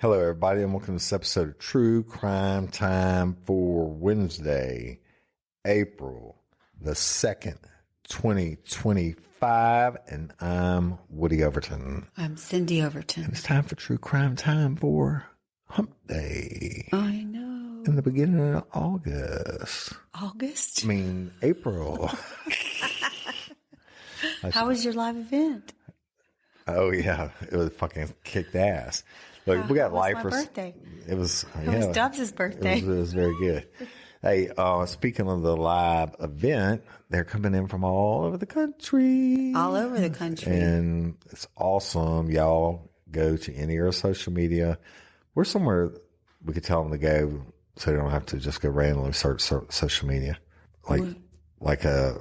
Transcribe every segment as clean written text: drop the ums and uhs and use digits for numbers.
Hello, everybody, and welcome to this episode of True Crime Time for Wednesday, April the 2nd, 2025, and I'm Woody Overton. I'm Cyndi Overton. And it's time for True Crime Time for Hump Day. I know. In the beginning of August. August? I mean, April. How was your live event? Oh, yeah. It was fucking kicked ass. Look, we got lifers. It was my birthday. It was, It was Dubs' birthday. It was very good. Hey, speaking of the live event, they're coming in from all over the country. All over the country. And it's awesome. Y'all go to any of our social media. We're somewhere we could tell them to go so they don't have to just go randomly search social media. Like a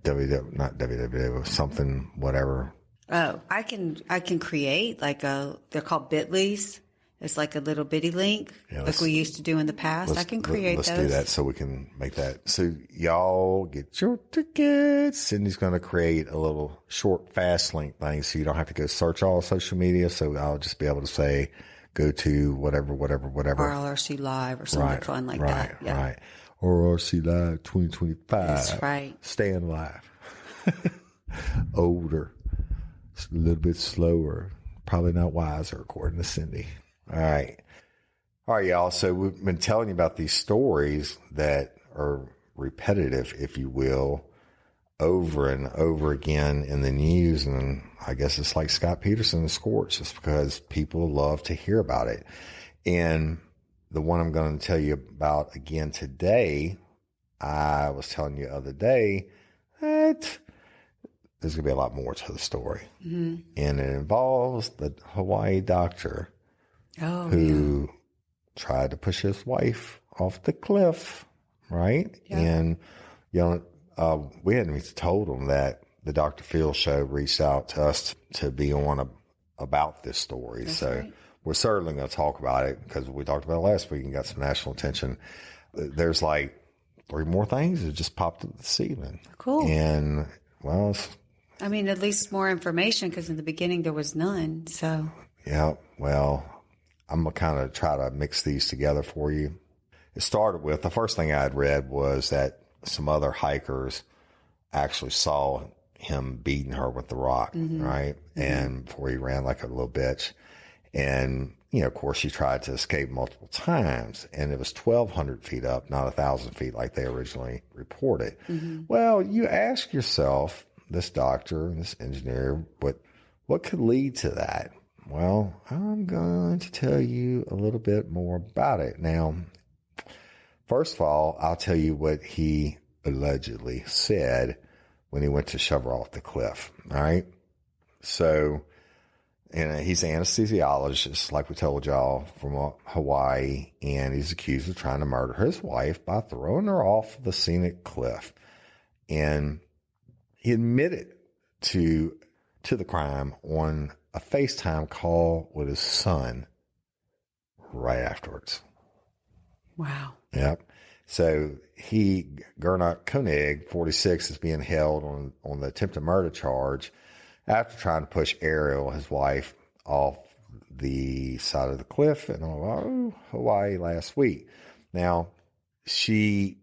not www, something, whatever. Oh, I can create they're called Bitleys. It's like a little bitty link, like we used to do in the past. I can create those. Let's do that so we can make that. So y'all get your tickets. Cindy's going to create a little short, fast link thing so you don't have to go search all social media. So I'll just be able to say, go to whatever. RLRC Live or something fun like that. Yeah. Right. RLRC Live 2025. That's right. Staying alive. Older. A little bit slower. Probably not wiser, according to Cyndi. All right, y'all. So we've been telling you about these stories that are repetitive, if you will, over and over again in the news. And I guess it's like Scott Peterson and Scorch, just because people love to hear about it. And the one I'm going to tell you about again today, I was telling you the other day that there's going to be a lot more to the story. Mm-hmm. And it involves the Hawaii doctor who tried to push his wife off the cliff, right? Yeah. And, we hadn't even told him that the Dr. Phil show reached out to us to be on about this story. That's so right. We're certainly going to talk about it because we talked about it last week and got some national attention. There's like 3 more things that just popped up this evening. Cool. And, well, at least more information because in the beginning there was none. So, yeah, well, I'm going to kind of try to mix these together for you. It started with the first thing I had read was that some other hikers actually saw him beating her with the rock, right? Mm-hmm. And before he ran like a little bitch. And, of course, she tried to escape multiple times. And it was 1,200 feet up, not 1,000 feet like they originally reported. Mm-hmm. Well, you ask yourself, this doctor, this engineer, what could lead to that? Well, I'm going to tell you a little bit more about it. Now, first of all, I'll tell you what he allegedly said when he went to shove her off the cliff. All right. So, he's an anesthesiologist, like we told y'all, from Hawaii, and he's accused of trying to murder his wife by throwing her off the scenic cliff. And he admitted to the crime on a FaceTime call with his son right afterwards. Wow. Yep. So Gerhardt Konig, 46, is being held on the attempted murder charge after trying to push Arielle, his wife, off the side of the cliff in Hawaii last week. Now, she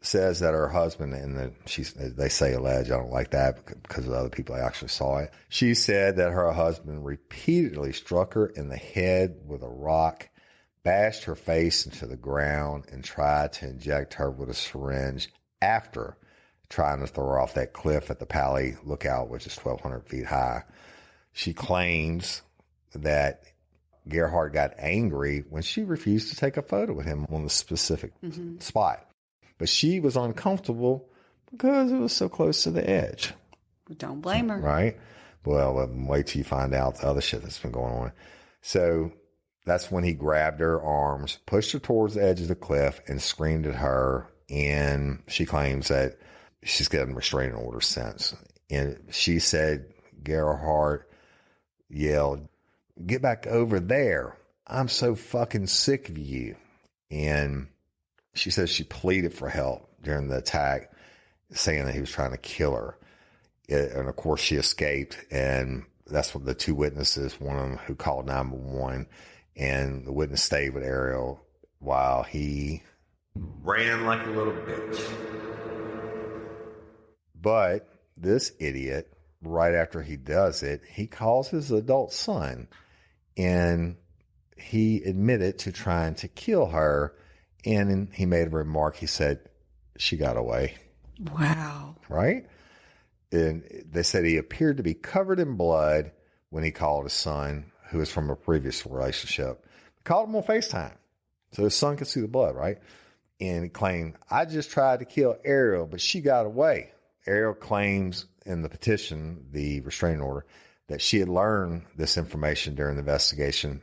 says that her husband, they say alleged, I don't like that because of other people that actually saw it. She said that her husband repeatedly struck her in the head with a rock, bashed her face into the ground, and tried to inject her with a syringe after trying to throw her off that cliff at the Pali Lookout, which is 1,200 feet high. She claims that Gerhardt got angry when she refused to take a photo with him on the specific spot. But she was uncomfortable because it was so close to the edge. Don't blame her. Right? Well, wait till you find out the other shit that's been going on. So that's when he grabbed her arms, pushed her towards the edge of the cliff, and screamed at her. And she claims that she's getting restraining orders since. And she said Gerhardt yelled, "Get back over there. I'm so fucking sick of you." And she says she pleaded for help during the attack, saying that he was trying to kill her. And of course she escaped. And that's what the 2 witnesses, one of them who called 911, And the witness stayed with Arielle while he ran like a little bitch. But this idiot, right after he does it, he calls his adult son, and he admitted to trying to kill her. And he made a remark. He said, she got away. Wow. Right? And they said he appeared to be covered in blood when he called his son, who was from a previous relationship. He called him on FaceTime so his son could see the blood, right? And he claimed, I just tried to kill Arielle, but she got away. Arielle claims in the petition, the restraining order, that she had learned this information during the investigation,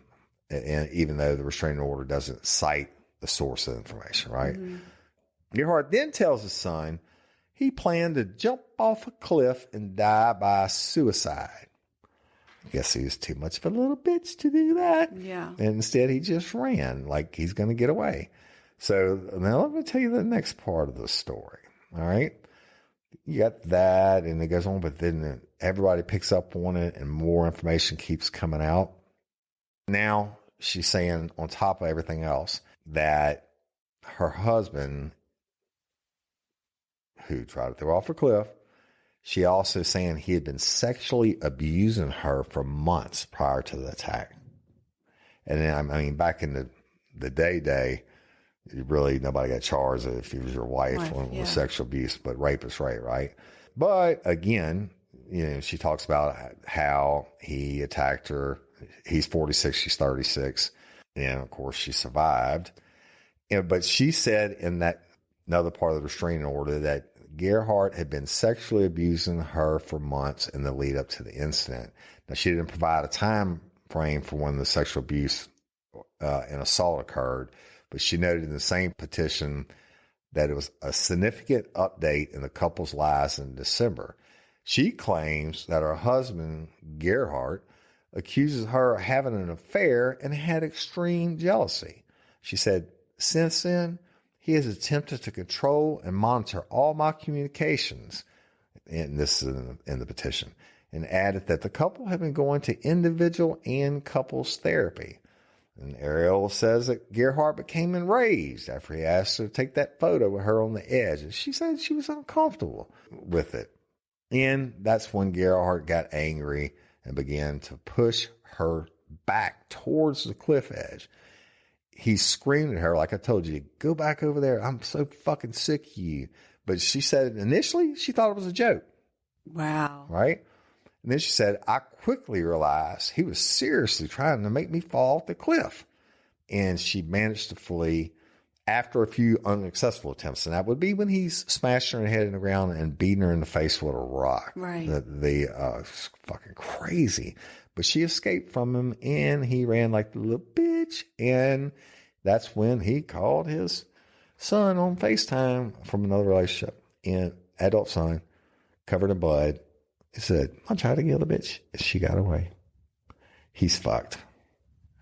and even though the restraining order doesn't cite the source of the information, right? Mm-hmm. Gerhardt then tells his son he planned to jump off a cliff and die by suicide. I guess he was too much of a little bitch to do that. Yeah. And instead, he just ran like he's going to get away. So now let me tell you the next part of the story. All right. You got that, and it goes on, but then everybody picks up on it, and more information keeps coming out. Now she's saying, on top of everything else, that her husband, who tried to throw off a cliff, she also saying he had been sexually abusing her for months prior to the attack. And then, I mean, back in the day, really nobody got charged if it was your wife with sexual abuse, but rape is rape, right? But again, you know, she talks about how he attacked her. He's 46, she's 36. And of course she survived. But she said in that another part of the restraining order that Gerhardt had been sexually abusing her for months in the lead up to the incident. Now, she didn't provide a time frame for when the sexual abuse and assault occurred, but she noted in the same petition that it was a significant update in the couple's lives in December. She claims that her husband, Gerhardt, accuses her of having an affair and had extreme jealousy. She said, since then, he has attempted to control and monitor all my communications, and this is in the petition, and added that the couple have been going to individual and couples therapy. And Arielle says that Gerhardt became enraged after he asked her to take that photo with her on the edge, and she said she was uncomfortable with it. And that's when Gerhardt got angry and began to push her back towards the cliff edge. He screamed at her, like I told you, go back over there. I'm so fucking sick of you. But she said initially she thought it was a joke. Wow. Right? And then she said, I quickly realized he was seriously trying to make me fall off the cliff. And she managed to flee after a few unsuccessful attempts. And that would be when he's smashing her head in the ground and beating her in the face with a rock. Right. Fucking crazy. But she escaped from him, and he ran like the little bitch. And that's when he called his son on FaceTime from another relationship. And adult son, covered in blood. He said, I tried to kill the bitch. She got away. He's fucked.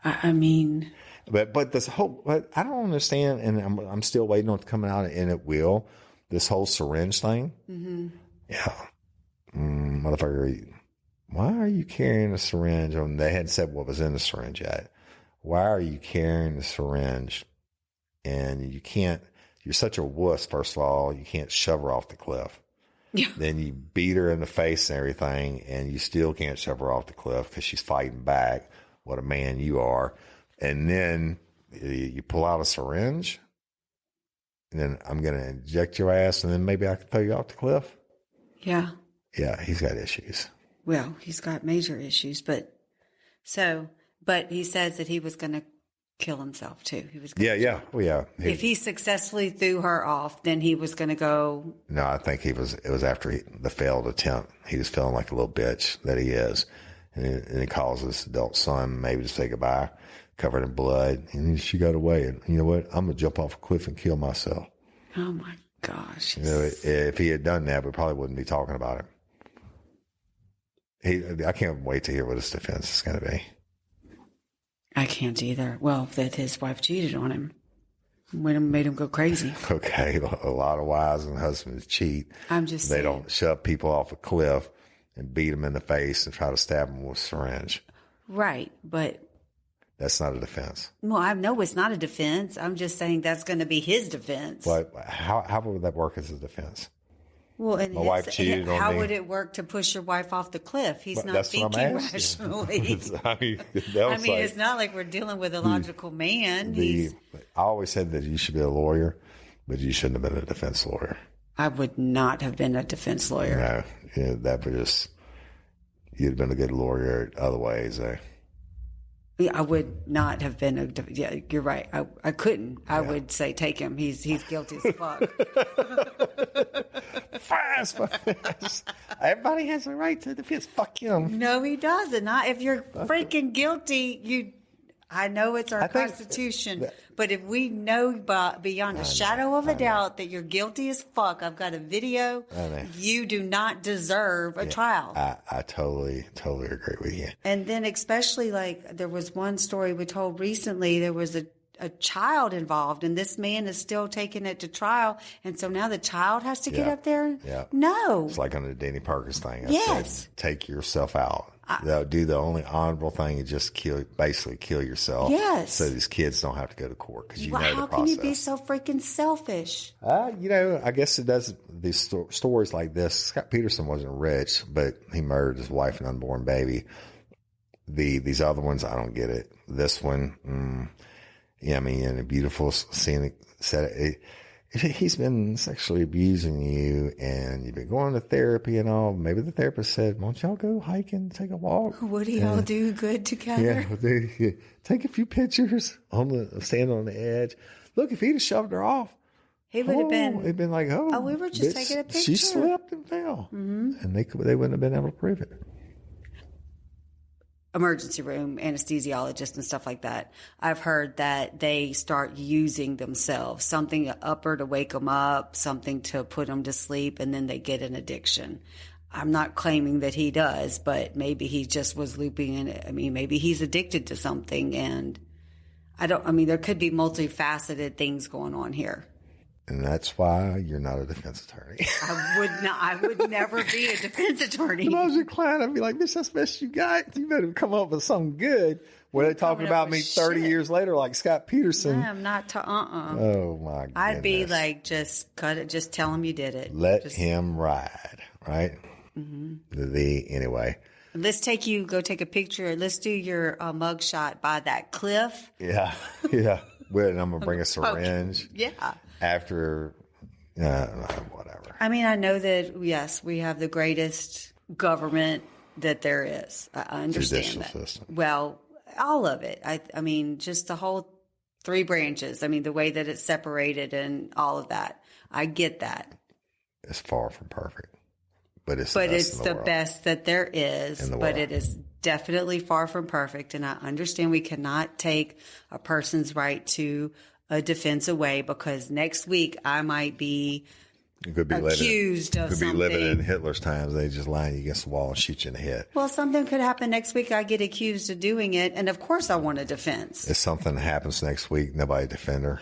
I mean... But this whole... But I don't understand, and I'm still waiting on it to come out, and it will. This whole syringe thing. Mm-hmm. Yeah. Motherfucker... Why are you carrying a syringe on? They hadn't said what was in the syringe yet. Why are you carrying the syringe? And you can't, you're such a wuss, first of all, you can't shove her off the cliff. Yeah. Then you beat her in the face and everything, and you still can't shove her off the cliff because she's fighting back. What a man you are. And then you pull out a syringe, and then I'm going to inject your ass, and then maybe I can throw you off the cliff. Yeah. Yeah, he's got issues. Well, he's got major issues, but he says that he was going to kill himself too. He was. Yeah. If he successfully threw her off, then he was going to go. No, I think it was after the failed attempt. He was feeling like a little bitch that he is. And he calls his adult son maybe to say goodbye, covered in blood. And she got away. And you know what? I'm going to jump off a cliff and kill myself. Oh my gosh. You know, if he had done that, we probably wouldn't be talking about it. I can't wait to hear what his defense is going to be. I can't either. Well, that his wife cheated on him. Made him go crazy. Okay, a lot of wives and husbands cheat. I'm just saying. They don't shove people off a cliff and beat them in the face and try to stab them with a syringe. Right, but That's not a defense. Well, I know it's not a defense. I'm just saying that's going to be his defense. But how would that work as a defense? Well, and My wife cheated on me. How would it work to push your wife off the cliff? He's not thinking rationally. It's not like we're dealing with a logical man. I always said that you should be a lawyer, but you shouldn't have been a defense lawyer. I would not have been a defense lawyer. No, that would you'd have been a good lawyer other ways, eh? Yeah, I would not have been yeah, you're right. I couldn't. I would say take him. He's guilty as fuck. Fast. Everybody has a right to defense. Fuck him. No, he doesn't. Not if you're freaking guilty. I know it's our Constitution, but if we know beyond a shadow of a doubt that you're guilty as fuck, I've got a video, you do not deserve a trial. I totally agree with you. And then especially like there was one story we told recently, there was a child involved and this man is still taking it to trial. And so now the child has to get up there? Yeah. No. It's like on the Danny Perkins thing. I said, take yourself out. They'll do the only honorable thing and just basically kill yourself. Yes. So these kids don't have to go to court because you know the process. How can you be so freaking selfish? I guess it does. These stories like this. Scott Peterson wasn't rich, but he murdered his wife and unborn baby. These other ones, I don't get it. This one, in a beautiful scenic set. He's been sexually abusing you and you've been going to therapy and all. Maybe the therapist said, won't y'all go hiking, take a walk? Would y'all do good together? Yeah, take a few pictures stand on the edge. Look, if he'd have shoved her off, he would have been. It'd been like, we were just taking a picture. She slipped and fell. Mm-hmm. And they wouldn't have been able to prove it. Emergency room anesthesiologists and stuff like that. I've heard that they start using themselves, something upper to wake them up, something to put them to sleep, and then they get an addiction. I'm not claiming that he does, but maybe he just was looping in it. I mean, maybe he's addicted to something and there could be multifaceted things going on here. And that's why you're not a defense attorney. I would never be a defense attorney. If I was your client, I'd be like, bitch, that's the best you got. You better come up with something good. Were they talking about me 30 years later like Scott Peterson? No, I'm not. Oh, my goodness. I'd be like, just cut it. Just tell him you did it. Let him ride, right? Mm-hmm. Anyway. Let's go take a picture. Let's do your mug shot by that cliff. Yeah. And I'm going to bring a syringe. Yeah. After, whatever. I mean, I know that, yes, we have the greatest government that there is. I understand Judicial that. System. Well, all of it. I mean, just the whole 3 branches. I mean, the way that it's separated and all of that. I get that. It's far from perfect. But it's the best that there is. But it is definitely far from perfect. And I understand we cannot take a person's right to a defense away because next week I might be accused of something. Could be living in Hitler's times. They just line you against the wall and shoot you in the head. Well, something could happen next week. I get accused of doing it. And of course I want a defense. If something happens next week, nobody defend her.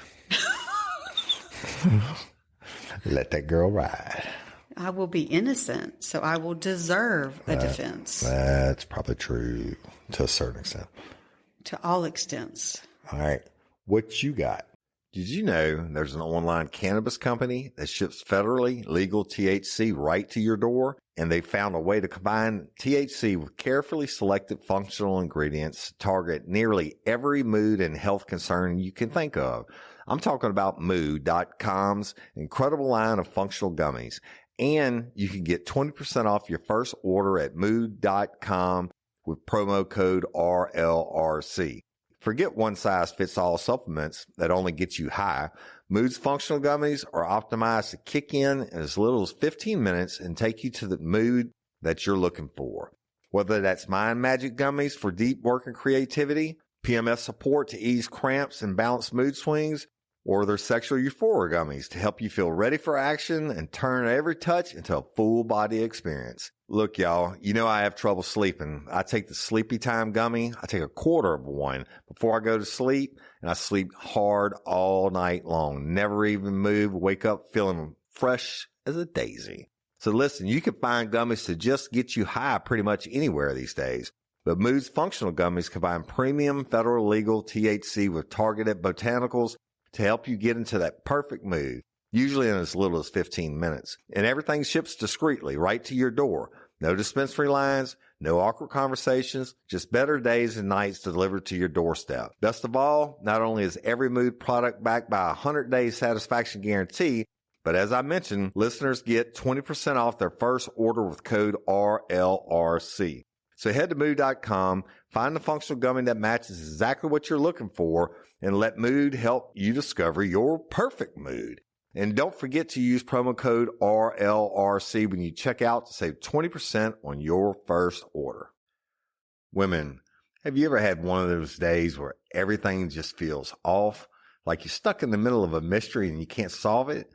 Let that girl ride. I will be innocent, so I will deserve a defense. That's probably true to a certain extent. To all extents. All right. What you got? Did you know there's an online cannabis company that ships federally legal THC right to your door? And they found a way to combine THC with carefully selected functional ingredients to target nearly every mood and health concern you can think of. I'm talking about Mood.com's incredible line of functional gummies. And you can get 20% off your first order at Mood.com with promo code RLRC. Forget one-size-fits-all supplements that only get you high. Mood's functional gummies are optimized to kick in as little as 15 minutes and take you to the mood that you're looking for. Whether that's Mind Magic gummies for deep work and creativity, PMS support to ease cramps and balance mood swings, or their sexual euphoria gummies to help you feel ready for action and turn every touch into a full body experience. Look, y'all, you know I have trouble sleeping. I take the Sleepy Time gummy. I take a quarter of one before I go to sleep, and I sleep hard all night long. Never even move, wake up feeling fresh as a daisy. So listen, you can find gummies to just get you high pretty much anywhere these days. But Mood's functional gummies combine premium federal legal THC with targeted botanicals to help you get into that perfect mood, usually in as little as 15 minutes. And everything ships discreetly right to your door. No dispensary lines, no awkward conversations, just better days and nights delivered to your doorstep. Best of all, not only is every Mood product backed by a 100-day satisfaction guarantee, but as I mentioned, listeners get 20% off their first order with code RLRC. So head to Mood.com, find the functional gummy that matches exactly what you're looking for, and let Mood help you discover your perfect mood. And don't forget to use promo code RLRC when you check out to save 20% on your first order. Women, have you ever had one of those days where everything just feels off? Like you're stuck in the middle of a mystery and you can't solve it?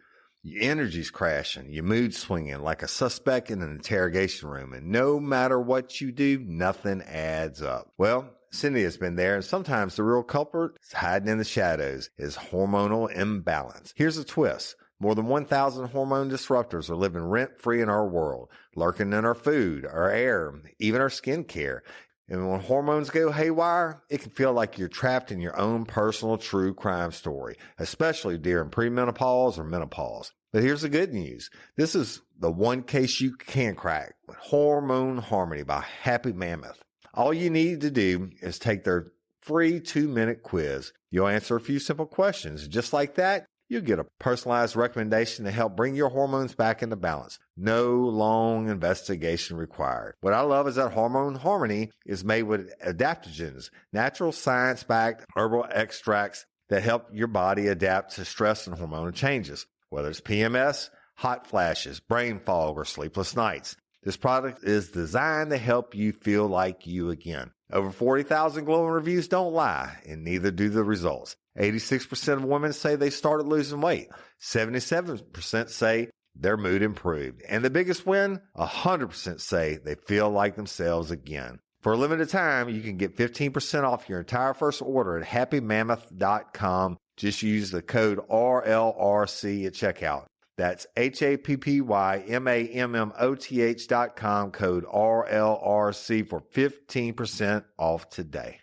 Your energy's crashing, your mood's swinging like a suspect in an interrogation room, and no matter what you do, nothing adds up. Well, Cyndi has been there, and sometimes the real culprit is hiding in the shadows, is hormonal imbalance. Here's a twist. More than 1,000 hormone disruptors are living rent-free in our world, lurking in our food, our air, even our skincare. And when hormones go haywire, it can feel like you're trapped in your own personal true crime story, especially during premenopause or menopause. But here's the good news. This is the one case you can crack with Hormone Harmony by Happy Mammoth. All you need to do is take their free 2-minute quiz. You'll answer a few simple questions. Just like that, you'll get a personalized recommendation to help bring your hormones back into balance. No long investigation required. What I love is that Hormone Harmony is made with adaptogens, natural science-backed herbal extracts that help your body adapt to stress and hormonal changes, whether it's PMS, hot flashes, brain fog, or sleepless nights. This product is designed to help you feel like you again. Over 40,000 glowing reviews don't lie, and neither do the results. 86% of women say they started losing weight. 77% say their mood improved. And the biggest win, 100% say they feel like themselves again. For a limited time, you can get 15% off your entire first order at happymammoth.com. Just use the code RLRC at checkout. That's happymammoth.com, code RLRC for 15% off today.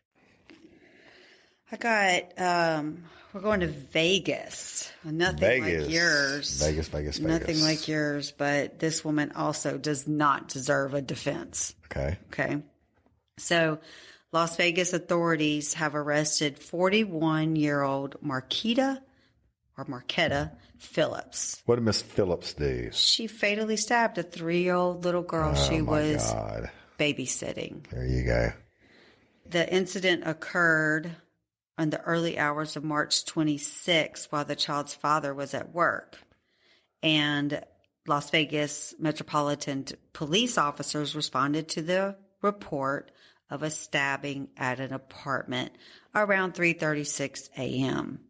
I got, we're going to Vegas. Nothing like yours. Vegas. Nothing like yours, but this woman also does not deserve a defense. Okay. So, Las Vegas authorities have arrested 41-year-old Marketta Phillips. What did Miss Phillips do? She fatally stabbed a 3-year-old little girl she was babysitting. There you go. The incident occurred in the early hours of March 26 while the child's father was at work. And Las Vegas Metropolitan Police officers responded to the report of a stabbing at an apartment around 3:36 a.m.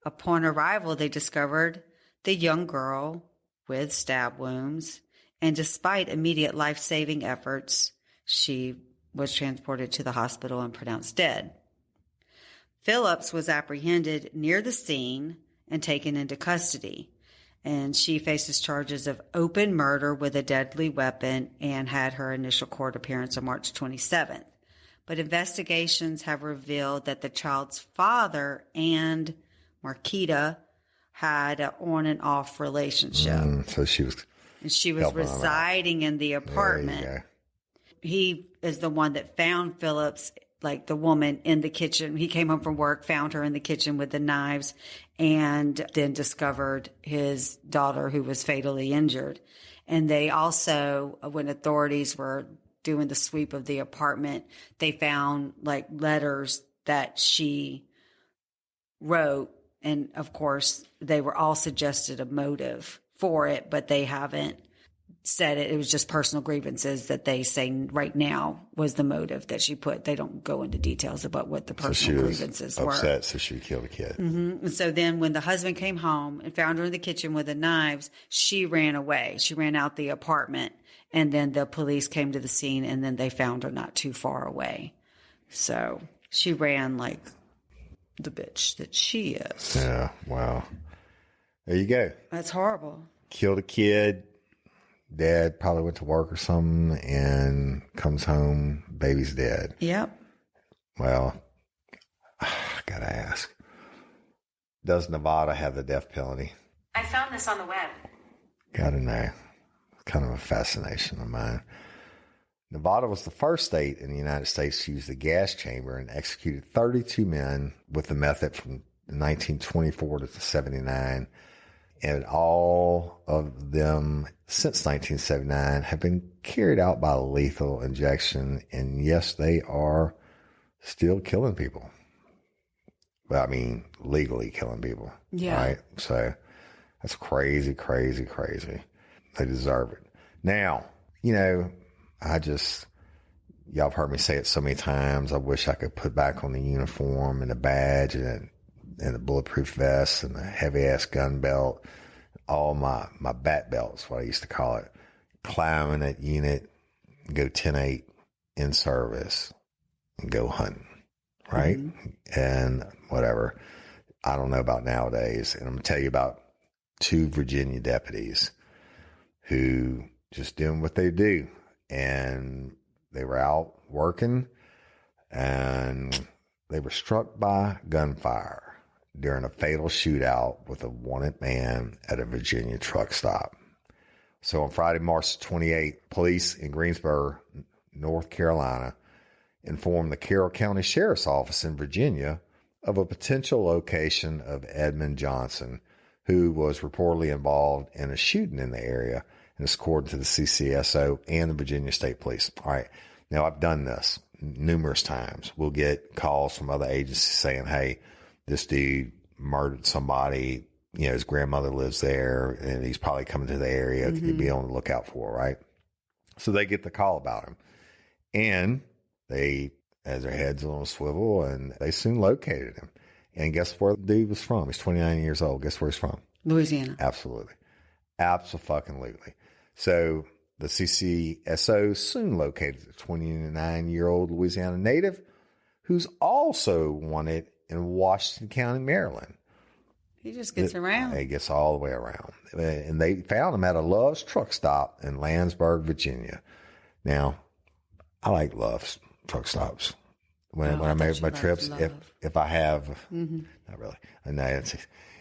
Upon arrival, they discovered the young girl with stab wounds, and despite immediate life-saving efforts, she was transported to the hospital and pronounced dead. Phillips was apprehended near the scene and taken into custody, and she faces charges of open murder with a deadly weapon and had her initial court appearance on March 27th. But investigations have revealed that the child's father and Marquita had an on and off relationship. So she was residing in the apartment. He is the one that found Phillips, like the woman, in the kitchen. He came home from work, found her in the kitchen with the knives, and then discovered his daughter, who was fatally injured. And they also, when authorities were doing the sweep of the apartment, they found like letters that she wrote. And of course, they were all suggested a motive for it, but they haven't said it. It was just personal grievances that they say right now was the motive that she put. They don't go into details about what the personal grievances were. Upset, so she killed a kid. And so then when the husband came home and found her in the kitchen with the knives, she ran away. She ran out the apartment, and then the police came to the scene, and then they found her not too far away. So she ran like the bitch that she is. Yeah, wow. There you go. That's horrible. Killed a kid, Dad probably went to work or something and comes home, baby's dead. Yep. Well, I gotta ask, does Nevada have the death penalty? I found this on the web. Gotta know. It's kind of a fascination of mine. Nevada was the first state in the United States to use the gas chamber and executed 32 men with the method from 1924 to 79. And all of them since 1979 have been carried out by lethal injection. And yes, they are still killing people. Well, I mean, legally killing people. Yeah. Right? So that's crazy, crazy, crazy. They deserve it. Now, y'all have heard me say it so many times. I wish I could put back on the uniform and the badge and the bulletproof vest and the heavy ass gun belt, all my bat belts, what I used to call it, climbing that unit, go 10-8 in service and go hunting. Right. Mm-hmm. And whatever. I don't know about nowadays. And I'm going to tell you about 2 Virginia deputies who just doing what they do. And they were out working and they were struck by gunfire during a fatal shootout with a wanted man at a Virginia truck stop. So on Friday, March 28th, police in Greensboro, North Carolina, informed the Carroll County Sheriff's Office in Virginia of a potential location of Edmund Johnson, who was reportedly involved in a shooting in the area, and it's according to the CCSO and the Virginia State Police. All right. Now, I've done this numerous times. We'll get calls from other agencies saying, hey, this dude murdered somebody. His grandmother lives there, and he's probably coming to the area. Mm-hmm. Could you be on the lookout for, right? So they get the call about him. And they, as their heads on a swivel, and they soon located him. And guess where the dude was from? He's 29 years old. Guess where he's from? Louisiana. Absolutely. Abso-fucking-lutely. So the CCSO soon located the 29-year-old Louisiana native who's also wanted in Washington County, Maryland. He just gets around. He gets all the way around. And they found him at a Love's truck stop in Landsberg, Virginia. Now, I like Love's truck stops. When I make my trips, if I have, not really, no,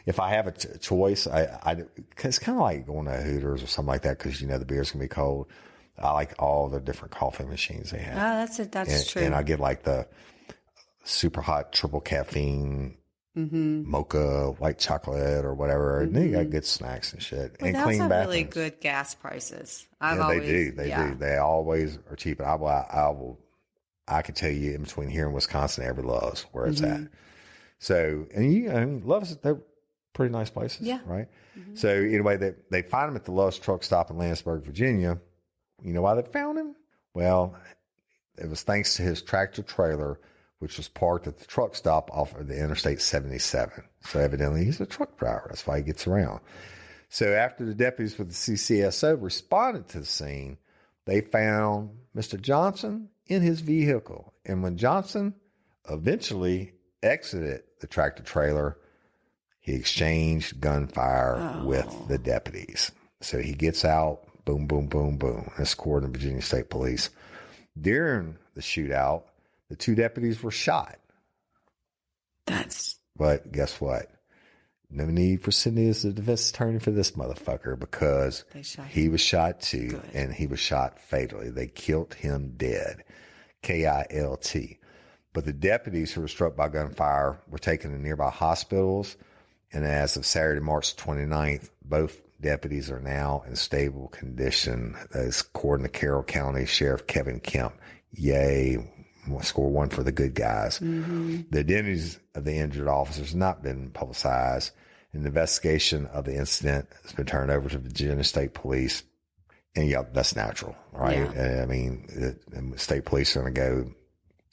if I have a choice, it's kind of like going to Hooters or something like that because the beer's gonna be cold. I like all the different coffee machines they have. Oh, that's it. That's true. And I get like the super hot triple caffeine, mocha, white chocolate or whatever. And then you got good snacks and shit and clean bathrooms. Really good gas prices. They do. They always are cheap. I could tell you in between here and Wisconsin, every Love's where it's at. So, and Love's, they're pretty nice places, right? Mm-hmm. So anyway, they find him at the Love's truck stop in Landsberg, Virginia. You know why they found him? Well, it was thanks to his tractor trailer, which was parked at the truck stop off of the Interstate 77. So evidently he's a truck driver. That's why he gets around. So after the deputies with the CCSO responded to the scene, they found Mr. Johnson in his vehicle. And when Johnson eventually exited the tractor trailer, he exchanged gunfire with the deputies. So he gets out, boom, boom, boom, boom. That's according to Virginia State Police. During the shootout, the 2 deputies were shot. But guess what? No need for Cyndi as the defense attorney for this motherfucker because he was shot too. Good. And he was shot fatally. They killed him dead. KILT. But the deputies who were struck by gunfire were taken to nearby hospitals. And as of Saturday, March 29th, both deputies are now in stable condition. That's according to Carroll County Sheriff Kevin Kemp. Yay. Score 1 for the good guys. Mm-hmm. The identities of the injured officers have not been publicized. An investigation of the incident has been turned over to Virginia State Police. And that's natural, right? Yeah. I mean, the state police are going to go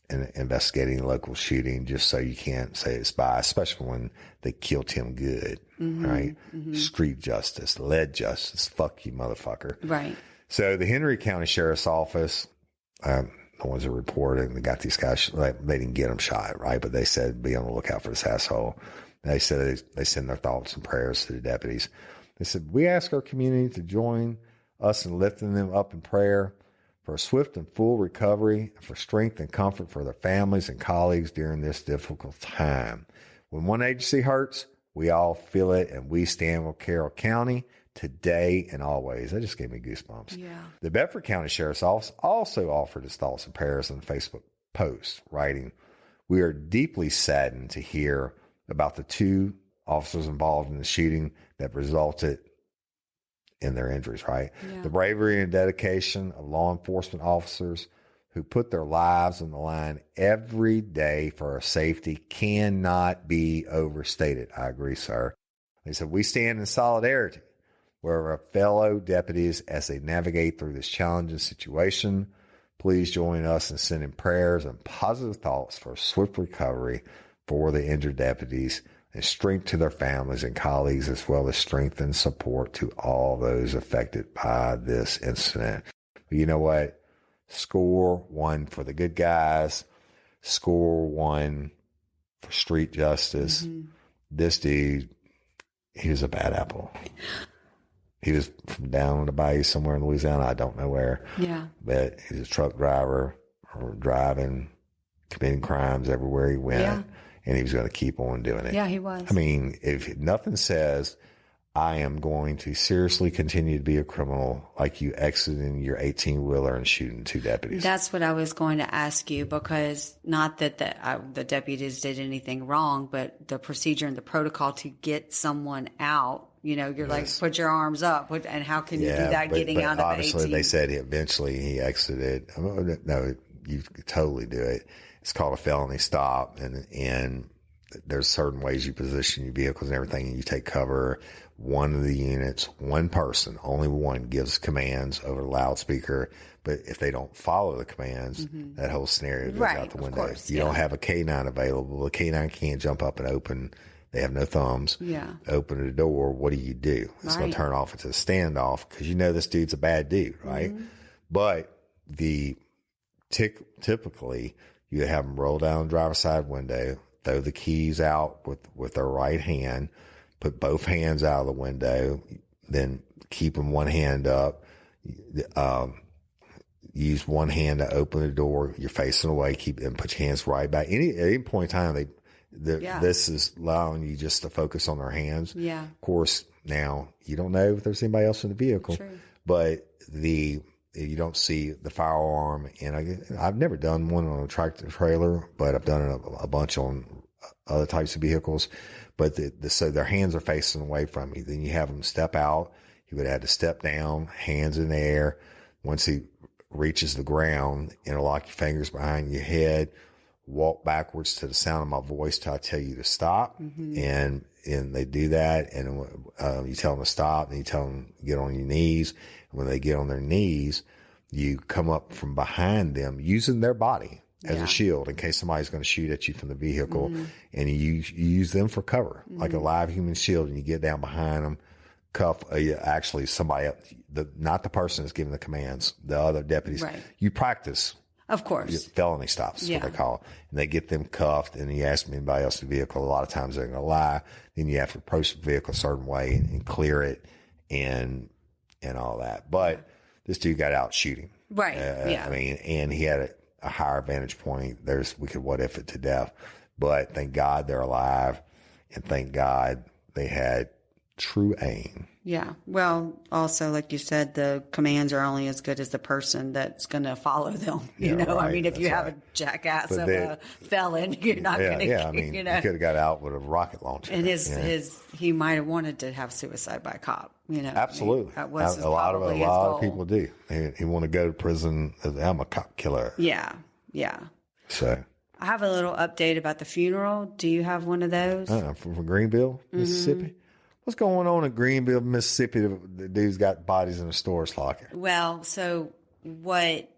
and investigating the local shooting just so you can't say it's biased, especially when they killed him good, right? Mm-hmm. Street justice, lead justice. Fuck you, motherfucker. Right. So the Henry County Sheriff's Office, the ones that reported, they got these guys, they didn't get them shot, right? But they said, be on the lookout for this asshole. They said they send their thoughts and prayers to the deputies. They said, we ask our community to join us in lifting them up in prayer for a swift and full recovery, for strength and comfort for their families and colleagues during this difficult time. When one agency hurts, we all feel it, and we stand with Carroll County today and always. That just gave me goosebumps. Yeah. The Bedford County Sheriff's Office also offered its thoughts and prayers on the Facebook post, writing, "We are deeply saddened to hear about the 2 officers involved in the shooting that resulted in their injuries," right? Yeah. The bravery and dedication of law enforcement officers who put their lives on the line every day for our safety cannot be overstated. I agree, sir. They said, "We stand in solidarity with our fellow deputies as they navigate through this challenging situation. Please join us in sending prayers and positive thoughts for a swift recovery for the injured deputies and strength to their families and colleagues, as well as strength and support to all those affected by this incident." But you know what? Score 1 for the good guys. Score 1 for street justice. This dude, he was a bad apple. He was from down on the bayou somewhere in Louisiana. I don't know where. Yeah. But he's a truck driver or driving, committing crimes everywhere he went. Yeah. And he was going to keep on doing it. Yeah, he was. I mean, if nothing says, I am going to seriously continue to be a criminal, like you exiting your 18-wheeler and shooting 2 deputies. That's what I was going to ask you, because not that the deputies did anything wrong, but the procedure and the protocol to get someone out, you're like, put your arms up. And how can you do that getting out of 18? Obviously, they said eventually he exited. No, you could totally do it. It's called a felony stop, and there's certain ways you position your vehicles and everything, and you take cover. One of the units, one person, only one, gives commands over the loudspeaker. But if they don't follow the commands, that whole scenario goes out the window. Course, you don't have a K9 available. The K9 can't jump up and open. They have no thumbs. Yeah. Open the door. What do? It's going to turn off into a standoff, because this dude's a bad dude, right? But typically, you have them roll down the driver's side window, throw the keys out with their right hand, put both hands out of the window, then keeping one hand up, use one hand to open the door, you're facing away, and put your hands right back. At any point in time, this is allowing you just to focus on their hands. Yeah. Of course, now you don't know if there's anybody else in the vehicle, but you don't see the firearm. And I've never done one on a tractor trailer, but I've done it a bunch on other types of vehicles. But so their hands are facing away from you. Then you have them step out. He would have to step down, hands in the air. Once he reaches the ground, interlock your fingers behind your head, walk backwards to the sound of my voice till I tell you to stop. And they do that. And you tell them to stop, and you tell them to get on your knees. And when they get on their knees, you come up from behind them using their body as a shield in case somebody's going to shoot at you from the vehicle. And you use them for cover, like a live human shield. And you get down behind them, cuff actually somebody else, not the person that's giving the commands, the other deputies. You practice. Of course. Felony stops is what they call it. And they get them cuffed, and you ask them anybody else in the vehicle. A lot of times they're going to lie. Then you have to approach the vehicle a certain way and clear it and all that. But this dude got out shooting. Right. I mean, and he had a higher vantage point. We could what if it to death. But thank God they're alive, and thank God they had true aim. Yeah. Well, also, like you said, the commands are only as good as the person that's going to follow them. I mean, if you have a jackass of a felon, you're not going to. Yeah, I mean, he could have got out with a rocket launcher. And he might have wanted to have suicide by cop. Absolutely. That was a lot of people do. He want to go to prison. I'm a cop killer. Yeah. So I have a little update about the funeral. Do you have one of those? From Greenville, Mississippi. What's going on in Greenville, Mississippi? The dude's got bodies in a storage locker. Well, so what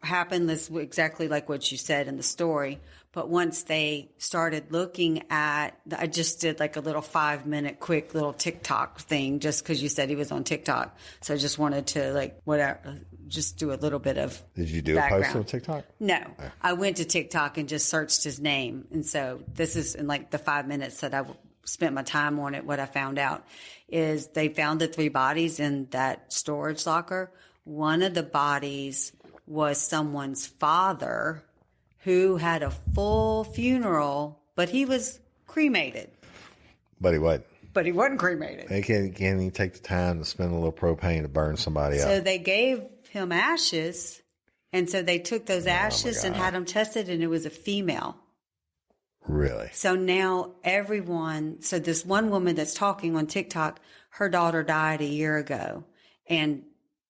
happened is exactly like what you said in the story. But once they started looking at, I just did like a little 5-minute quick little TikTok thing just because you said he was on TikTok. So I just wanted to just do a little bit of Did you do background. a post on TikTok? No. I went to TikTok and just searched his name. And so this is in like the 5 minutes that spent my time on it, what I found out is they found the 3 bodies in that storage locker. One of the bodies was someone's father who had a full funeral, but he was cremated. But he what? But he wasn't cremated. They can't even take the time to spend a little propane to burn somebody up. So they gave him ashes, and so they took those ashes and had them tested, and it was a female. Really? So now so this one woman that's talking on TikTok, her daughter died a year ago. And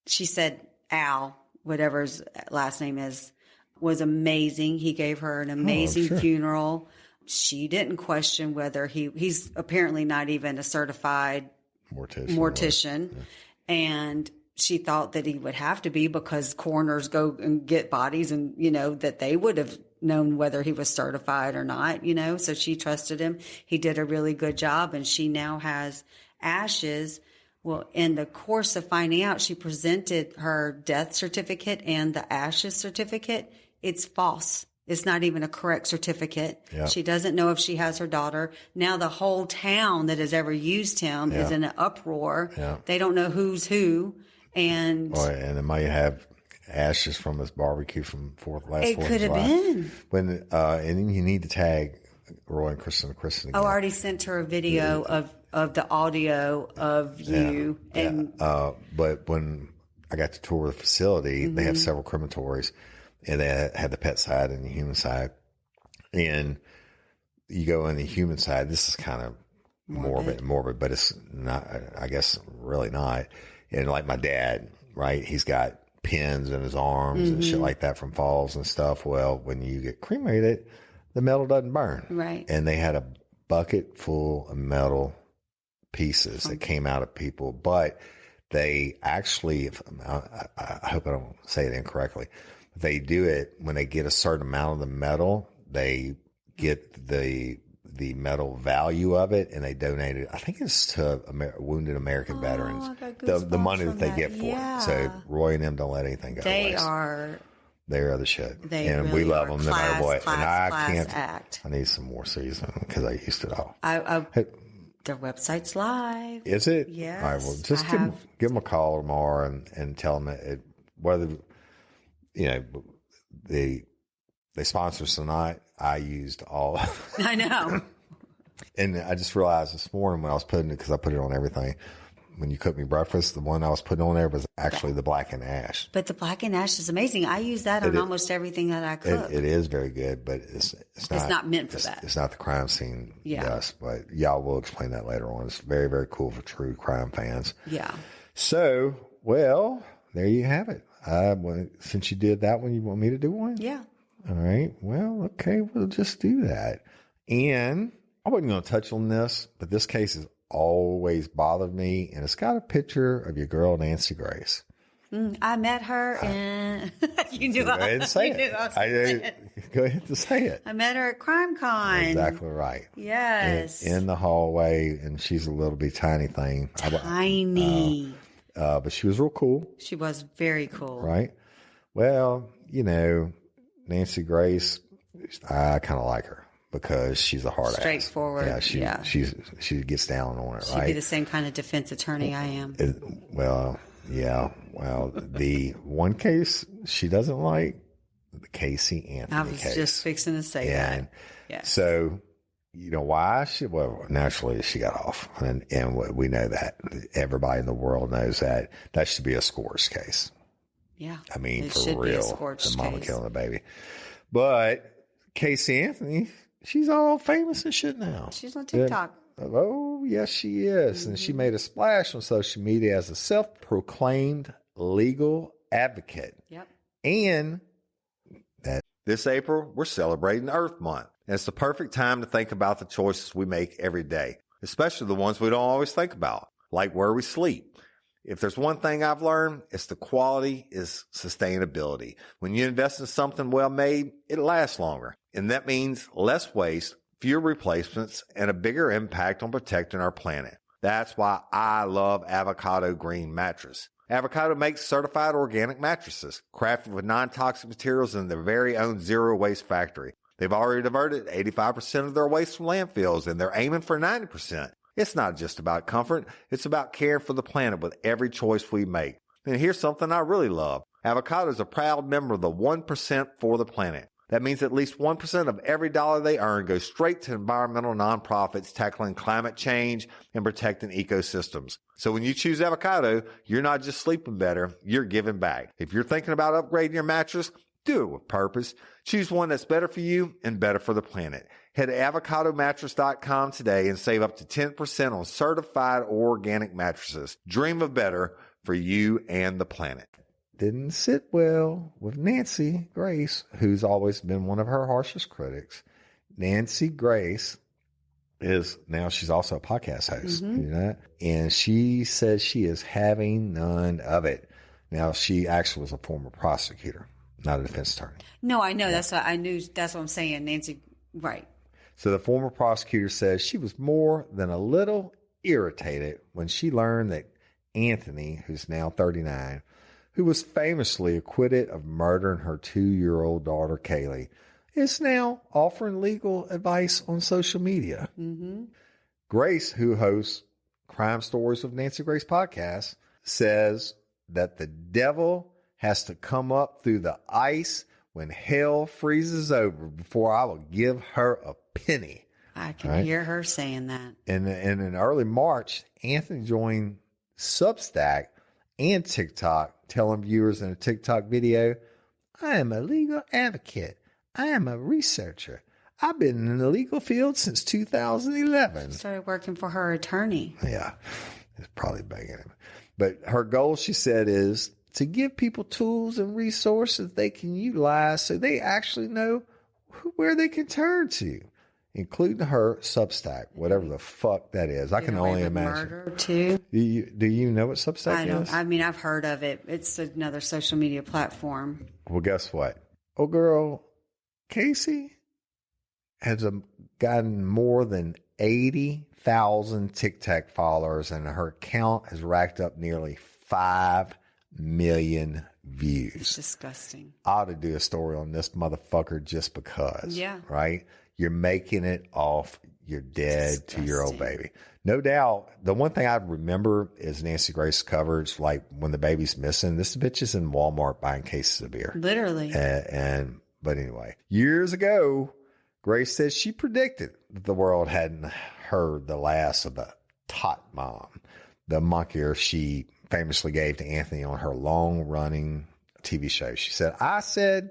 she said Al, whatever his last name is, was amazing. He gave her an amazing funeral. She didn't question whether he's apparently not even a certified mortician. Yeah. And she thought that he would have to be because coroners go and get bodies and, that they would have known whether he was certified or not, so she trusted him. He did a really good job, and she now has ashes. Well, in the course of finding out, she presented her death certificate and the ashes certificate. It's false. It's not even a correct certificate. Yeah. She doesn't know if she has her daughter. Now the whole town that has ever used him is in an uproar. Yeah. They don't know who's who. And they might have ashes from his barbecue from last 4th of July. It could have been. And then you need to tag Roy and Kristen again. I already sent her a video of the audio of you. But when I got to tour the facility, they have several crematories, and they had the pet side and the human side. And you go on the human side, this is kind of morbid, but it's not, I guess, really not. And like my dad, right? He's got pins in his arms and shit like that from falls and stuff. Well, when you get cremated, the metal doesn't burn. Right. And they had a bucket full of metal pieces that came out of people, but they actually, I hope I don't say it incorrectly, they do it when they get a certain amount of the metal, they get the metal value of it, and they donate it. I think it's to wounded American veterans. The money that they get for it. So Roy and them don't let anything go to waste. They are the shit, and really we love them no matter what. And I can't. Act. I need some more season because I used it all. Their website's live. Is it? Yes. All right. Well, just give them a call tomorrow and tell them whether they sponsor us or not. I used all. I know. And I just realized this morning when I was putting it, because I put it on everything, when you cooked me breakfast, the one I was putting on there was actually the black and ash. But the black and ash is amazing. I use that on almost everything that I cook. It is very good, but it's not meant for that. It's not the crime scene dust, but y'all will explain that later on. It's very, very cool for true crime fans. Yeah. So, well, there you have it. Since you did that one, you want me to do one? Yeah. All right. Well, okay, we'll just do that. And I wasn't going to touch on this, but this case has always bothered me, and it's got a picture of your girl Nancy Grace. I met her, and you knew go ahead and say it. Go ahead and say it. I met her at CrimeCon. Exactly right. Yes. In the hallway, and she's a little bit tiny thing. Tiny. But she was real cool. She was very cool. Right. Well, Nancy Grace, I kind of like her because she's a hard straightforward. Ass. She gets down on it. She'd be the same kind of defense attorney I am. Well, the one case she doesn't like, the Casey Anthony case. I was just fixing to say that. Yes. So, why? Naturally she got off, and we know that. Everybody in the world knows that should be a scorched case. Yeah. I mean, for real, the mama killing the baby. But Casey Anthony, she's all famous and shit now. She's on TikTok. Oh, yes, she is. Mm-hmm. And she made a splash on social media as a self-proclaimed legal advocate. Yep. And that this April, we're celebrating Earth Month. And it's the perfect time to think about the choices we make every day, especially the ones we don't always think about, like where we sleep. If there's one thing I've learned, it's the quality is sustainability. When you invest in something well made, it lasts longer. And that means less waste, fewer replacements, and a bigger impact on protecting our planet. That's why I love Avocado Green Mattress. Avocado makes certified organic mattresses, crafted with non-toxic materials in their very own zero-waste factory. They've already diverted 85% of their waste from landfills, and they're aiming for 90%. It's not just about comfort. It's about caring for the planet with every choice we make. And here's something I really love. Avocado is a proud member of the 1% for the planet. That means at least 1% of every dollar they earn goes straight to environmental nonprofits tackling climate change and protecting ecosystems. So when you choose avocado, you're not just sleeping better, you're giving back. If you're thinking about upgrading your mattress, do it with purpose. Choose one that's better for you and better for the planet. Head to avocadomattress.com today and save up to 10% on certified organic mattresses. Dream of better for you and the planet. Didn't sit well with Nancy Grace, who's always been one of her harshest critics. Nancy Grace she's also a podcast host, you know, and she says she is having none of it. Now, she actually was a former prosecutor, not a defense attorney. No, I know. That's what I knew. That's what I'm saying. Nancy, right. So the former prosecutor says she was more than a little irritated when she learned that Anthony, who's now 39, who was famously acquitted of murdering her 2-year-old daughter, Kaylee, is now offering legal advice on social media. Grace, who hosts Crime Stories of Nancy Grace podcast, says that the devil has to come up through the ice when hell freezes over before I will give her a penny. I can hear her saying that. And in early March, Anthony joined Substack and TikTok, telling viewers in a TikTok video, I am a legal advocate. I am a researcher. I've been in the legal field since 2011. Started working for her attorney. Yeah, it's probably begging him. But her goal, she said, is to give people tools and resources they can utilize so they actually know where they can turn to, including her Substack, whatever the fuck that is. I can only imagine. Murder too. Do you know what Substack is? I mean, I've heard of it. It's another social media platform. Well, guess what? Oh, girl, Casey has gotten more than 80,000 TikTok followers, and her account has racked up nearly 5 million views. It's disgusting. I ought to do a story on this motherfucker just because. Yeah. Right? You're making it off your dead 2-year-old baby. No doubt. The one thing I remember is Nancy Grace coverage, like when the baby's missing. This bitch is in Walmart buying cases of beer. Literally. But anyway, years ago, Grace said she predicted that the world hadn't heard the last of the Tot Mom, the moniker she famously gave to Anthony on her long-running TV show. She said, I said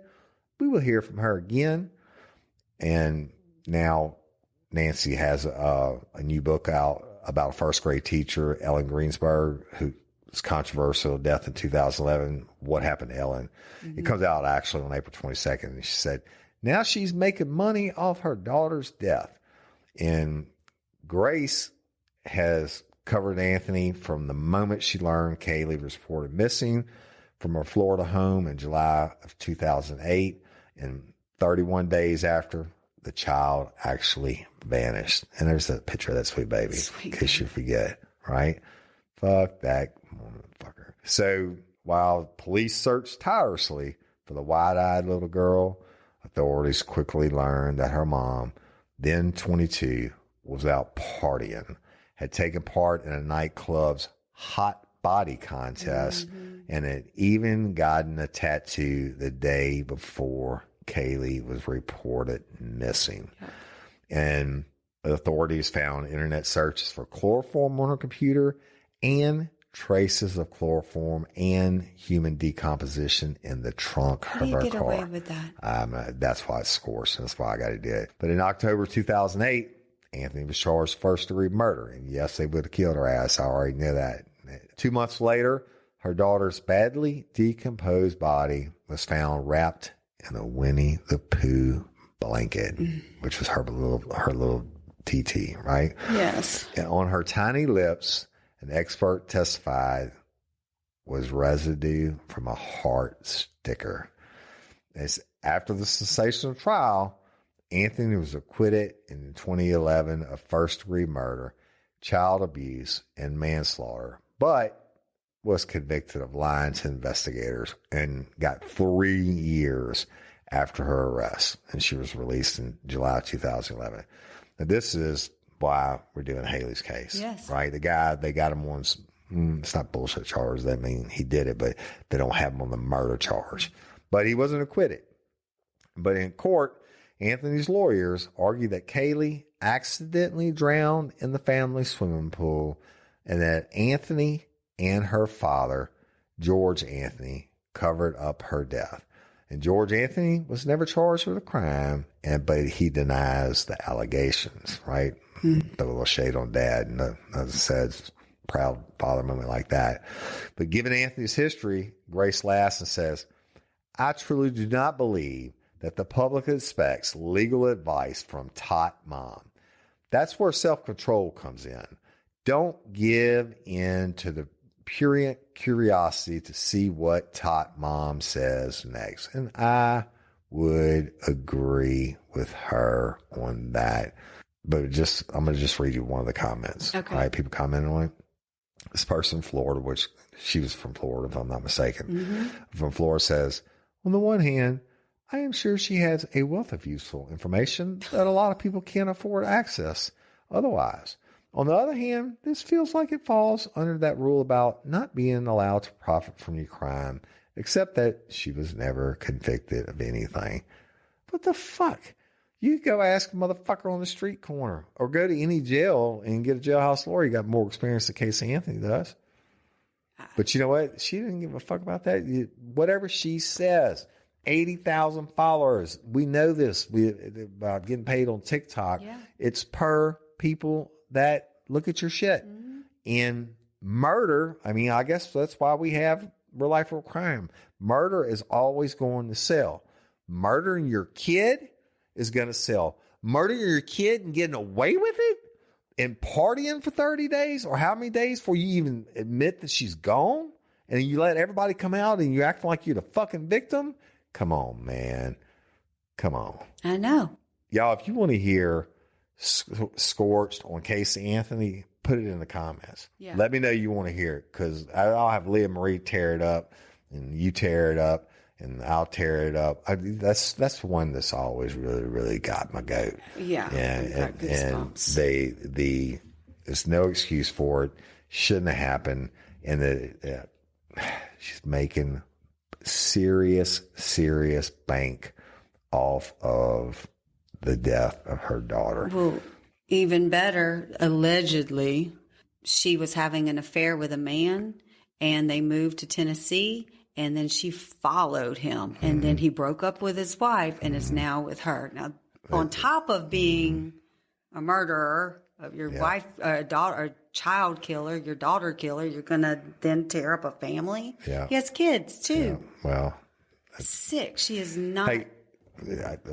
we will hear from her again. And now Nancy has a new book out about a first grade teacher, Ellen Greensburg, who was controversial death in 2011. What happened to Ellen? It comes out actually on April 22nd. And she said, now she's making money off her daughter's death. And Grace has covered Anthony from the moment she learned Kaylee was reported missing from her Florida home in July of 2008. And 31 days after, the child actually vanished. And there's a picture of that sweet baby, in case you forget, right? Fuck that motherfucker. So while police searched tirelessly for the wide-eyed little girl, authorities quickly learned that her mom, then 22, was out partying, had taken part in a nightclub's hot body contest, and had even gotten a tattoo the day before Kaylee was reported missing. And the authorities found internet searches for chloroform on her computer and traces of chloroform and human decomposition in the trunk of her car. How do you get away with that? That's why it's scorched, and that's why I got to do it. But in October 2008, Anthony was charged first-degree murder. And yes, they would have killed her ass. I already knew that. 2 months later, her daughter's badly decomposed body was found wrapped in a Winnie the Pooh blanket, which was her little TT, right? Yes. And on her tiny lips, an expert testified, was residue from a heart sticker. As after the sensational trial, Anthony was acquitted in 2011 of first-degree murder, child abuse, and manslaughter, but was convicted of lying to investigators and got 3 years after her arrest, and she was released in July 2011. Now, this is why we're doing Haley's case. Yes. Right? The guy, they got him on, it's not bullshit charges. That mean he did it, but they don't have him on the murder charge. But he wasn't acquitted. But in court, Anthony's lawyers argued that Kaylee accidentally drowned in the family swimming pool and that Anthony and her father, George Anthony, covered up her death. And George Anthony was never charged with a crime, but he denies the allegations, right? Throw a little shade on dad, and as I said, proud father moment like that. But given Anthony's history, Grace Lassen says, I truly do not believe that the public expects legal advice from Tot Mom. That's where self-control comes in. Don't give in to the purient curiosity to see what Tot Mom says next. And I would agree with her on that. But I'm going to just read you one of the comments. Okay. Right? People commented on it. This person in Florida, which she was from Florida, if I'm not mistaken, from Florida says, on the one hand, I am sure she has a wealth of useful information that a lot of people can't afford access otherwise. On the other hand, this feels like it falls under that rule about not being allowed to profit from your crime, except that she was never convicted of anything. What the fuck? You go ask a motherfucker on the street corner or go to any jail and get a jailhouse lawyer. You got more experience than Casey Anthony does. But you know what? She didn't give a fuck about that. Whatever she says, 80,000 followers. We know this about getting paid on TikTok. Yeah. It's per people that look at your shit. In murder, I mean, I guess that's why we have real life, real crime. Murder is always going to sell. Murdering your kid is going to sell. Murdering your kid and getting away with it and partying for 30 days or how many days before you even admit that she's gone and you let everybody come out and you act like you're the fucking victim. Come on, man. Come on. I know. Y'all, if you want to hear Scorched on Casey Anthony, put it in the comments. Yeah. Let me know you want to hear it, because I'll have Leah Marie tear it up and you tear it up and I'll tear it up. That's the one that's always really, really got my goat. Yeah. And there's no excuse for it. Shouldn't have happened. And she's making serious bank off of the death of her daughter. Well, even better, allegedly, she was having an affair with a man and they moved to Tennessee and then she followed him and then he broke up with his wife and is now with her. Now, on top of being a murderer of your wife, daughter, or child killer, your daughter killer, you're going to then tear up a family? Yeah. He has kids too. Yeah. Well, sick. She is not. Hey,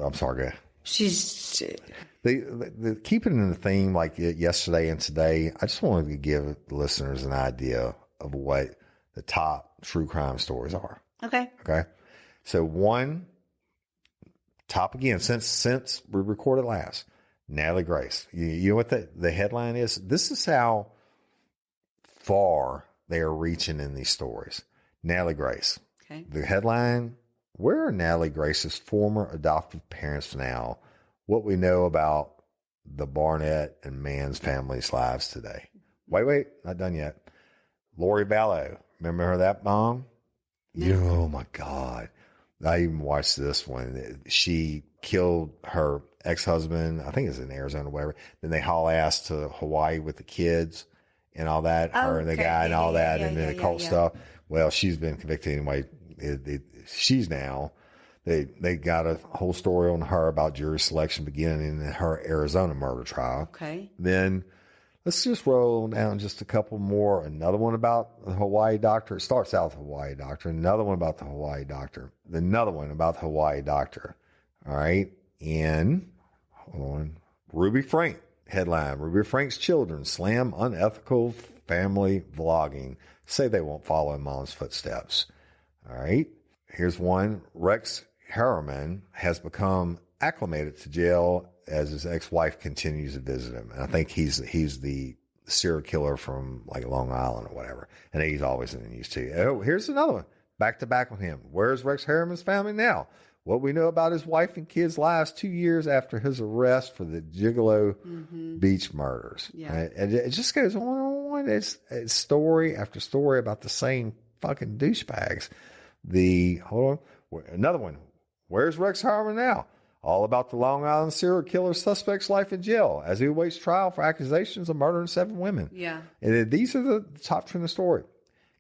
I'm sorry, guy. She's the keeping in the theme like yesterday and today. I just wanted to give the listeners an idea of what the top true crime stories are. Okay. So one top again since we recorded last, Natalie Grace. You know what the headline is? This is how far they are reaching in these stories. Natalie Grace. Okay. The headline: where are Natalie Grace's former adoptive parents now? What we know about the Barnett and Mann's family's lives today. Wait, not done yet. Lori Vallow. Remember her, that mom? Yeah. Oh my God. I even watched this one. She killed her ex-husband. I think it's in Arizona or whatever. Then they haul ass to Hawaii with the kids and all that. Her and the guy and all that. And then the cult stuff. Well, she's been convicted anyway. She's now, they got a whole story on her about jury selection beginning in her Arizona murder trial. Okay. Then let's just roll down just a couple more. Another one about the Hawaii doctor. It starts out with the Hawaii doctor. Another one about the Hawaii doctor. Another one about the Hawaii doctor. All right. And hold on. Ruby Frank headline. Ruby Frank's children slam unethical family vlogging. Say they won't follow in mom's footsteps. All right. Here's one. Rex Harriman has become acclimated to jail as his ex-wife continues to visit him. And I think he's the serial killer from like Long Island or whatever. And he's always in the news too. Oh, here's another one. Back to back with him. Where's Rex Harriman's family now? what we know about his wife and kids' lives 2 years after his arrest for the Gigolo Beach murders. Yeah. Right? And it just goes on and on. It's story after story about the same fucking douchebags. Hold on, another one. Where's Rex Harmon now? All about the Long Island serial killer suspect's life in jail as he awaits trial for accusations of murdering 7 women. Yeah. And then these are the top trend of the story.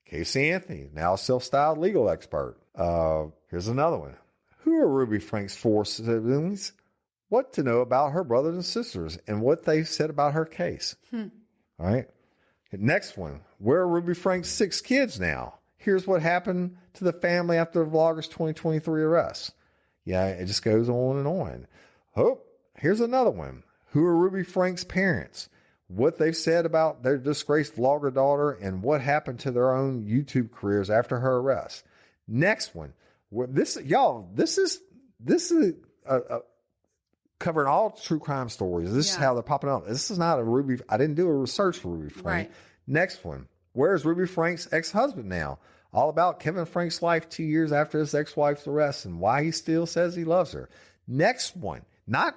Casey Anthony, now self-styled legal expert. Here's another one. Who are Ruby Frank's 4 siblings? What to know about her brothers and sisters and what they said about her case. All right. Next one. Where are Ruby Frank's 6 kids now? Here's what happened to the family after the vlogger's 2023 arrest. Yeah, it just goes on and on. Oh, here's another one. Who are Ruby Frank's parents? What they've said about their disgraced vlogger daughter and what happened to their own YouTube careers after her arrest. Next one. This is covering all true crime stories. This is how they're popping up. This is not a Ruby. I didn't do a research for Ruby Frank. Right. Next one. Where's Ruby Frank's ex-husband now? All about Kevin Frank's life 2 years after his ex-wife's arrest and why he still says he loves her. Next one. Not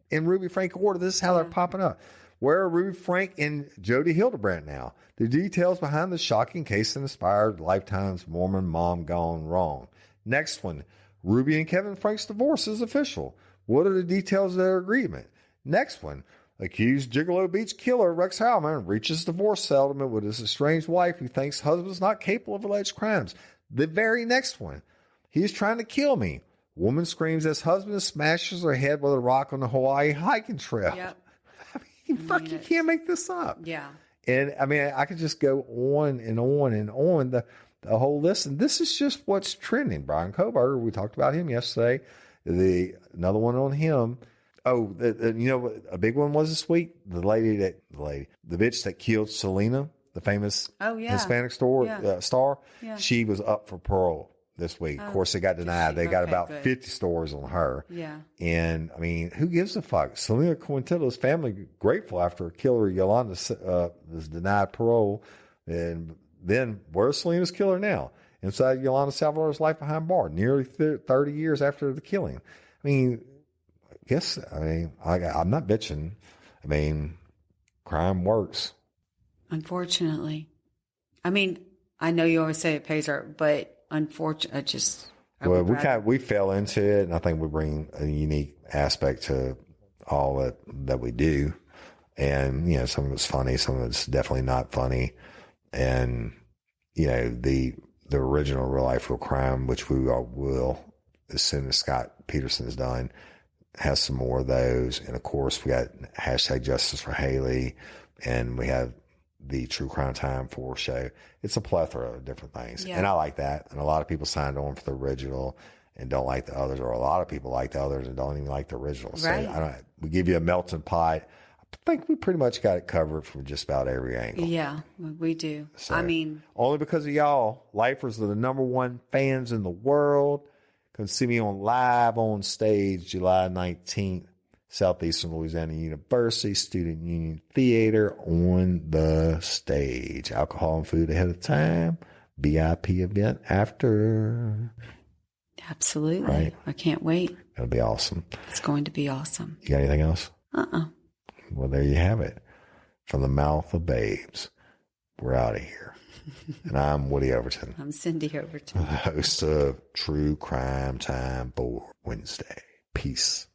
in Ruby Frank order. This is how they're popping up. Where are Ruby Frank and Jody Hildebrandt now? The details behind the shocking case that inspired Lifetime's Mormon mom gone wrong. Next one. Ruby and Kevin Frank's divorce is official. What are the details of their agreement? Next one. Accused Gigolo Beach killer Rex Harmon reaches divorce settlement with his estranged wife who thinks husband's not capable of alleged crimes. The very next one. He's trying to kill me. Woman screams as husband smashes her head with a rock on the Hawaii hiking trail. Yep. You can't make this up. Yeah. And I mean, I could just go on and on and on the whole list. And this is just what's trending. Brian Koberger, we talked about him yesterday. Another one on him. Oh, a big one was this week. The bitch that killed Selena, the famous Hispanic star. Yeah. She was up for parole this week. Of course, it got denied. They got about 50 stories on her. Yeah. And I mean, who gives a fuck? Selena Quintella's family grateful after killer Yolanda was denied parole. And then where's Selena's killer now? Inside Yolanda Salvador's life behind bar, nearly 30 years after the killing. I mean, I'm not bitching. I mean, crime works. Unfortunately. I mean, I know you always say it pays her, but unfortunately, we fell into it, and I think we bring a unique aspect to all that we do. And, some of it's funny, some of it's definitely not funny. And, the original Real Life Real Crime, which we all will, as soon as Scott Peterson is done, has some more of those. And of course, we got hashtag Justice for Haley, and we have the True Crime Time 4 show. It's a plethora of different things. Yeah. And I like that. And a lot of people signed on for the original and don't like the others, or a lot of people like the others and don't even like the original. Right. So we give you a melting pot. I think we pretty much got it covered from just about every angle. Yeah, we do. So, I mean, only because of y'all, lifers are the #1 fans in the world. Come see me live on stage July 19th, Southeastern Louisiana University Student Union Theater on the stage. Alcohol and food ahead of time. VIP event after. Absolutely. Right? I can't wait. It'll be awesome. It's going to be awesome. You got anything else? Uh-uh. Well, there you have it. From the mouth of babes. We're out of here. And I'm Woody Overton. I'm Cyndi Overton. The host of True Crime Time for Wednesday. Peace.